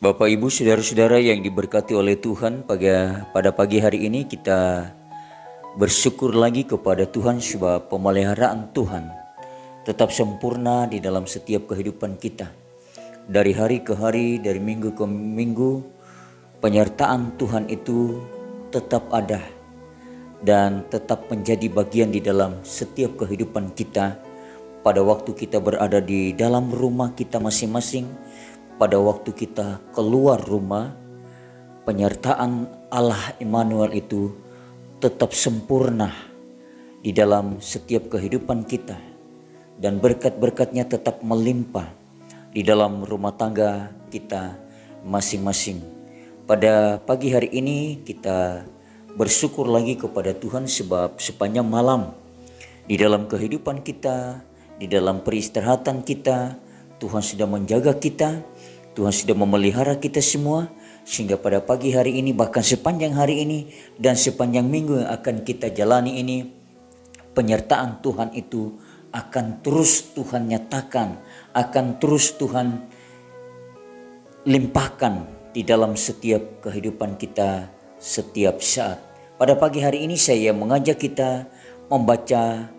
Bapak Ibu saudara-saudara yang diberkati oleh Tuhan, pada pagi hari ini kita bersyukur lagi kepada Tuhan sebab pemeliharaan Tuhan tetap sempurna di dalam setiap kehidupan kita. Dari hari ke hari, dari minggu ke minggu, penyertaan Tuhan itu tetap ada dan tetap menjadi bagian di dalam setiap kehidupan kita. Pada waktu kita berada di dalam rumah kita masing-masing, pada waktu kita keluar rumah, penyertaan Allah Immanuel itu tetap sempurna di dalam setiap kehidupan kita, dan berkat-berkatnya tetap melimpah di dalam rumah tangga kita masing-masing. Pada pagi hari ini kita bersyukur lagi kepada Tuhan sebab sepanjang malam di dalam kehidupan kita, di dalam peristirahatan kita, Tuhan sudah menjaga kita, Tuhan sudah memelihara kita semua, sehingga pada pagi hari ini, bahkan sepanjang hari ini dan sepanjang minggu yang akan kita jalani ini, penyertaan Tuhan itu akan terus Tuhan nyatakan, akan terus Tuhan limpahkan di dalam setiap kehidupan kita setiap saat. Pada pagi hari ini saya mengajak kita membaca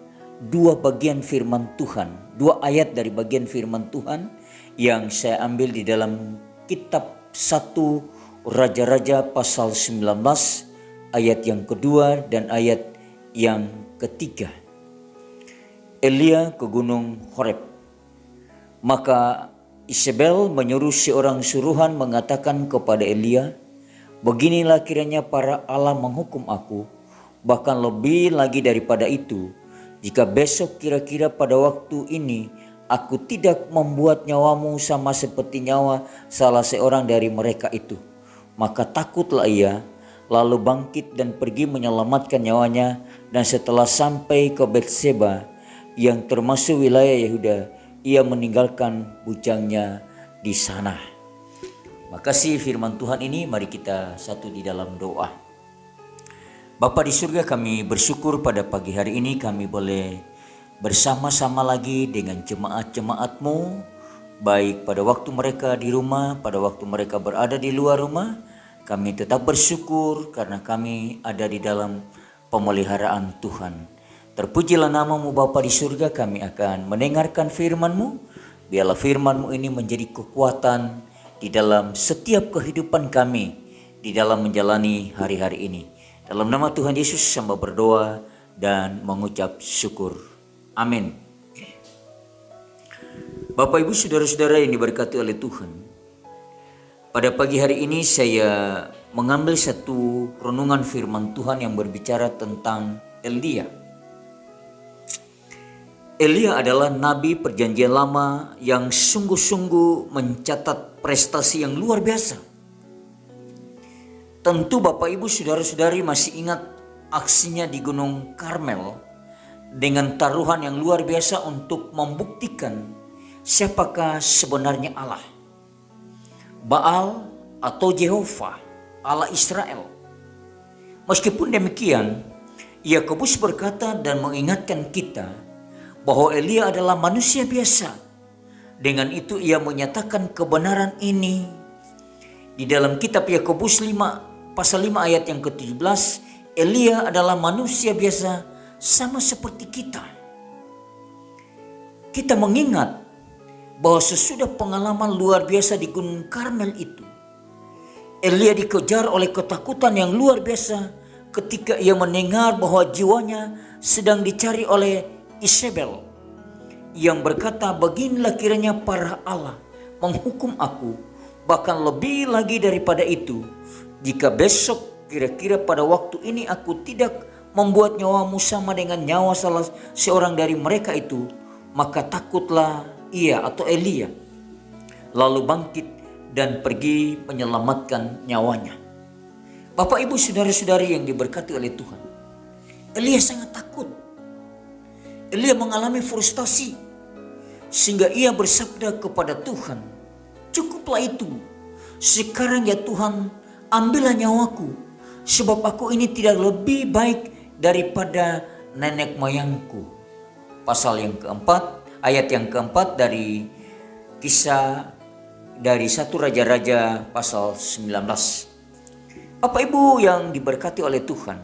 dua bagian firman Tuhan, dua ayat dari bagian firman Tuhan yang saya ambil di dalam kitab 1 Raja-Raja pasal 19 ayat yang kedua dan ayat yang ketiga. Elia ke gunung Horeb. Maka Isabel menyuruh seorang suruhan mengatakan kepada Elia, "Beginilah kiranya para Allah menghukum aku, bahkan lebih lagi daripada itu, jika besok kira-kira pada waktu ini aku tidak membuat nyawamu sama seperti nyawa salah seorang dari mereka itu." Maka takutlah ia, lalu bangkit dan pergi menyelamatkan nyawanya, dan setelah sampai ke Betseba yang termasuk wilayah Yehuda, ia meninggalkan bujangnya di sana. Makasih firman Tuhan ini, mari kita satu di dalam doa. Bapa di surga, kami bersyukur pada pagi hari ini kami boleh bersama-sama lagi dengan jemaat-jemaat-Mu, baik pada waktu mereka di rumah, pada waktu mereka berada di luar rumah. Kami tetap bersyukur karena kami ada di dalam pemeliharaan Tuhan. Terpujilah nama-Mu Bapa di surga, kami akan mendengarkan firman-Mu. Biarlah firman-Mu ini menjadi kekuatan di dalam setiap kehidupan kami, di dalam menjalani hari-hari ini. Dalam nama Tuhan Yesus hamba berdoa dan mengucap syukur. Amin. Bapak Ibu saudara-saudara yang diberkati oleh Tuhan, pada pagi hari ini saya mengambil satu renungan firman Tuhan yang berbicara tentang Elia. Elia adalah nabi perjanjian lama yang sungguh-sungguh mencatat prestasi yang luar biasa. Tentu Bapak Ibu saudara-saudari masih ingat aksinya di Gunung Karmel dengan taruhan yang luar biasa untuk membuktikan siapakah sebenarnya Allah. Baal atau Jehovah, Allah Israel. Meskipun demikian, ia kebus berkata dan mengingatkan kita bahwa Elia adalah manusia biasa. Dengan itu ia menyatakan kebenaran ini di dalam kitab Yakobus 5 pasal 5 ayat yang ke-17, Elia adalah manusia biasa sama seperti kita. Kita mengingat bahwa sesudah pengalaman luar biasa di Gunung Karmel itu, Elia dikejar oleh ketakutan yang luar biasa ketika ia mendengar bahwa jiwanya sedang dicari oleh Isabel yang berkata, "Beginilah kiranya para Allah menghukum aku, bahkan lebih lagi daripada itu, jika besok kira-kira pada waktu ini aku tidak membuat nyawamu sama dengan nyawa salah seorang dari mereka itu." Maka takutlah ia atau Elia, lalu bangkit dan pergi menyelamatkan nyawanya. Bapak Ibu saudara-saudari yang diberkati oleh Tuhan, Elia sangat takut. Elia mengalami frustasi sehingga ia bersabda kepada Tuhan, "Cukuplah itu. Sekarang ya Tuhan, ambillah nyawaku, sebab aku ini tidak lebih baik daripada nenek moyangku." Pasal yang keempat, ayat yang keempat dari Kisah dari 1 Raja-Raja pasal 19. Bapak Ibu yang diberkati oleh Tuhan,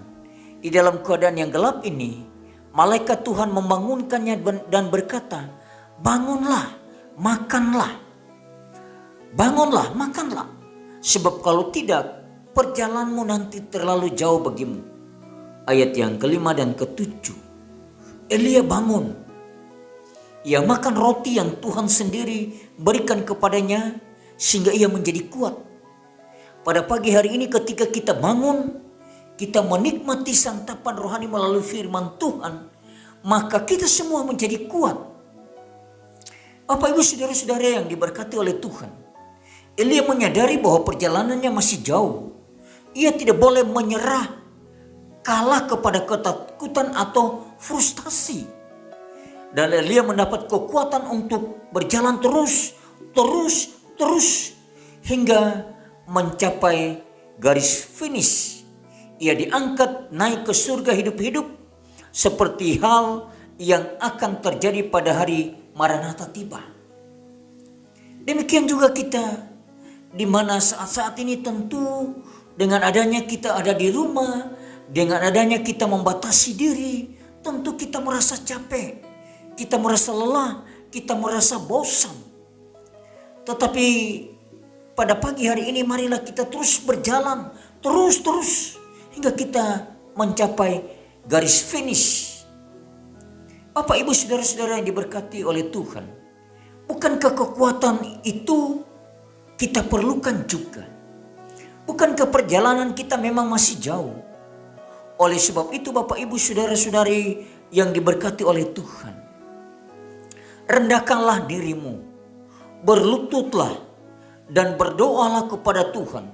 di dalam keadaan yang gelap ini, malaikat Tuhan membangunkannya dan berkata, bangunlah, makanlah. Bangunlah, makanlah. Sebab kalau tidak, perjalananmu nanti terlalu jauh bagimu. Ayat yang kelima dan ketujuh. Elia bangun. Ia makan roti yang Tuhan sendiri berikan kepadanya sehingga ia menjadi kuat. Pada pagi hari ini ketika kita bangun, kita menikmati santapan rohani melalui firman Tuhan, maka kita semua menjadi kuat. Bapak Ibu saudara-saudara yang diberkati oleh Tuhan, Elia menyadari bahwa perjalanannya masih jauh. Ia tidak boleh menyerah, kalah kepada ketakutan atau frustasi. Dan Elia mendapat kekuatan untuk berjalan terus hingga mencapai garis finish. Ia diangkat naik ke surga hidup-hidup seperti hal yang akan terjadi pada hari Maranatha tiba. Demikian juga kita, di mana saat-saat ini tentu dengan adanya kita ada di rumah, dengan adanya kita membatasi diri, tentu kita merasa capek, kita merasa lelah, kita merasa bosan. Tetapi pada pagi hari ini marilah kita terus berjalan, terus hingga kita mencapai garis finish. Bapak Ibu saudara-saudara yang diberkati oleh Tuhan, bukankah kekuatan itu kita perlukan juga? Bukankah perjalanan kita memang masih jauh? Oleh sebab itu Bapak Ibu saudara-saudari yang diberkati oleh Tuhan, rendahkanlah dirimu, berlututlah dan berdoalah kepada Tuhan,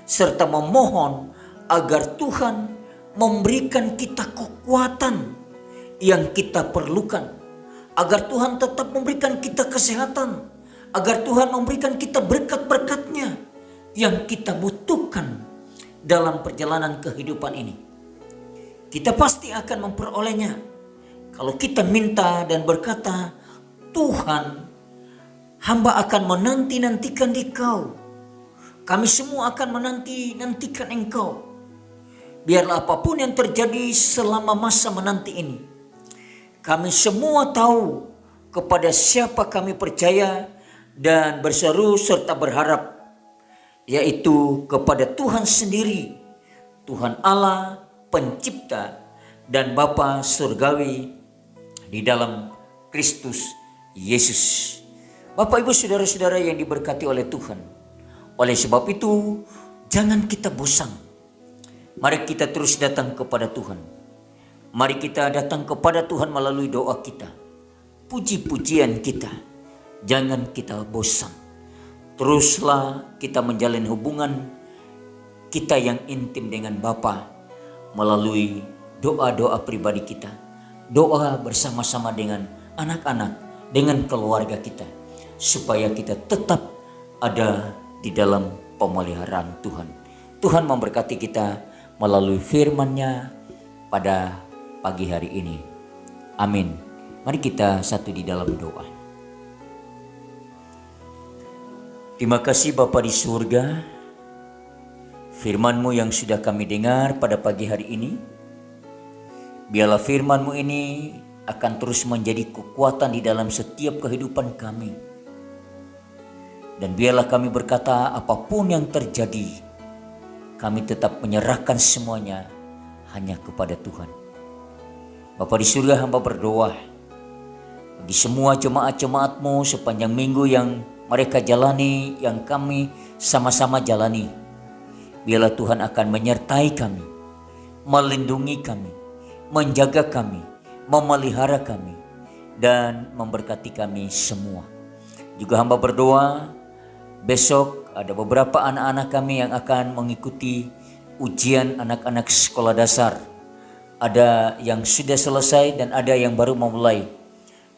serta memohon agar Tuhan memberikan kita kekuatan yang kita perlukan, agar Tuhan tetap memberikan kita kesehatan, agar Tuhan memberikan kita berkat-berkat-Nya yang kita butuhkan dalam perjalanan kehidupan ini. Kita pasti akan memperolehnya kalau kita minta dan berkata, Tuhan, hamba akan menanti-nantikan Engkau. Kami semua akan menanti-nantikan Engkau. Biarlah apapun yang terjadi selama masa menanti ini, kami semua tahu kepada siapa kami percaya dan berseru serta berharap, yaitu kepada Tuhan sendiri, Tuhan Allah, Pencipta dan Bapa Surgawi di dalam Kristus Yesus. Bapak Ibu saudara-saudara yang diberkati oleh Tuhan, oleh sebab itu jangan kita bosan. Mari kita terus datang kepada Tuhan. Mari kita datang kepada Tuhan melalui doa kita, puji-pujian kita. Jangan kita bosan. Teruslah kita menjalin hubungan kita yang intim dengan Bapa melalui doa-doa pribadi kita. Doa bersama-sama dengan anak-anak, dengan keluarga kita, supaya kita tetap ada di dalam pemeliharaan Tuhan. Tuhan memberkati kita melalui firman-Nya pada pagi hari ini. Amin. Mari kita satu di dalam doa. Terima kasih Bapa di surga, firman-Mu yang sudah kami dengar pada pagi hari ini. Biarlah firman-Mu ini akan terus menjadi kekuatan di dalam setiap kehidupan kami. Dan biarlah kami berkata apapun yang terjadi, kami tetap menyerahkan semuanya hanya kepada Tuhan. Bapa di surga, hamba berdoa bagi semua jemaat-jemaat-Mu sepanjang minggu yang mereka jalani, yang kami sama-sama jalani. Biarlah Tuhan akan menyertai kami, melindungi kami, menjaga kami, memelihara kami, dan memberkati kami semua. Juga hamba berdoa, besok ada beberapa anak-anak kami yang akan mengikuti ujian anak-anak sekolah dasar. Ada yang sudah selesai dan ada yang baru memulai.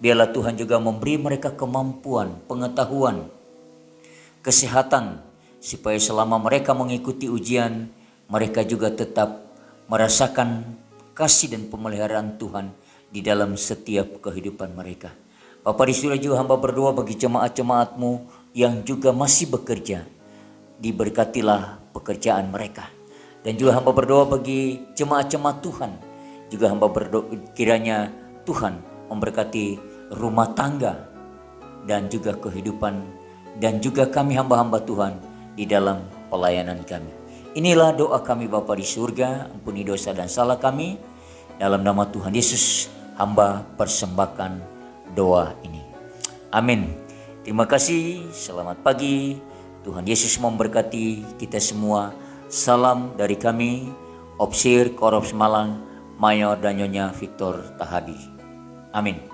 Biarlah Tuhan juga memberi mereka kemampuan, pengetahuan, kesehatan, supaya selama mereka mengikuti ujian, mereka juga tetap merasakan kasih dan pemeliharaan Tuhan di dalam setiap kehidupan mereka. Bapa di surga juga hamba berdoa bagi jemaat-jemaat-Mu yang juga masih bekerja, diberkatilah pekerjaan mereka. Dan juga hamba berdoa bagi jemaat-jemaat Tuhan, juga hamba berdoa kiranya Tuhan memberkati rumah tangga dan juga kehidupan dan juga kami hamba-hamba Tuhan di dalam pelayanan kami. Inilah doa kami Bapa di surga, ampuni dosa dan salah kami. Dalam nama Tuhan Yesus, hamba persembahkan doa ini. Amin. Terima kasih, selamat pagi. Tuhan Yesus memberkati kita semua. Salam dari kami, Opsir Korops Malang, Mayor dan Nyonya Victor Tahadi. Amin.